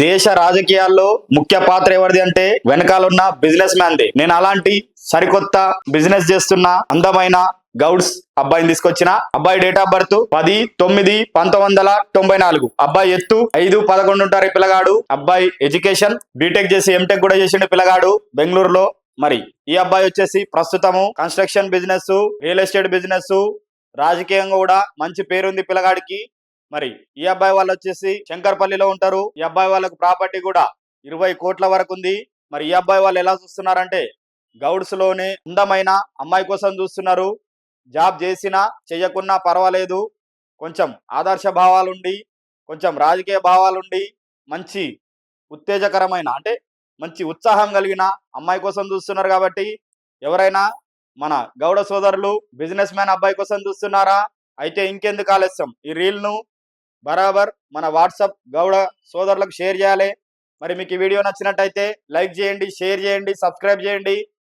దేశ రాజకీయాల్లో ముఖ్య పాత్ర ఎవరిది అంటే వెనకాలన్న బిజినెస్ మ్యాన్ది. నేను అలాంటి సరికొత్త బిజినెస్ చేస్తున్న అందమైన గౌడ్స్ అబ్బాయిని తీసుకొచ్చిన. అబ్బాయి డేట్ ఆఫ్ బర్త్ 10/9/1994. అబ్బాయి ఎత్తు 5'11" ఉంటారు ఈ పిల్లగాడు. అబ్బాయి ఎడ్యుకేషన్ బీటెక్ చేసి ఎంటెక్ కూడా చేసిండు పిల్లగాడు బెంగళూరులో. మరి ఈ అబ్బాయి వచ్చేసి ప్రస్తుతము construction business, real estate business, రాజకీయంగా కూడా మంచి పేరుంది పిల్లగాడికి. మరి ఈ అబ్బాయి వాళ్ళు వచ్చేసి శంకర్పల్లిలో ఉంటారు. ఈ అబ్బాయి వాళ్ళకు ప్రాపర్టీ కూడా 20 కోట్ల వరకు ఉంది. మరి ఈ అబ్బాయి వాళ్ళు ఎలా చూస్తున్నారంటే గౌడ్స్ లోనే అందమైన అమ్మాయి కోసం చూస్తున్నారు. జాబ్ చేసినా చెయ్యకున్నా పర్వాలేదు, కొంచెం ఆదర్శ భావాలుండి, కొంచెం రాజకీయ భావాలుండి, మంచి ఉత్తేజకరమైన అంటే మంచి ఉత్సాహం కలిగిన అమ్మాయి కోసం చూస్తున్నారు. కాబట్టి ఎవరైనా మన గౌడ సోదరులు బిజినెస్ మ్యాన్ అబ్బాయి కోసం చూస్తున్నారా? అయితే ఇంకెందుకు ఆలస్యం, ఈ రీల్ను బరాబర్ మన వాట్సాప్ గౌడ సోదరులకు షేర్ చేయాలి. మరి మీకు ఈ వీడియో నచ్చినట్టయితే లైక్ చేయండి, షేర్ చేయండి, సబ్స్క్రైబ్ చేయండి.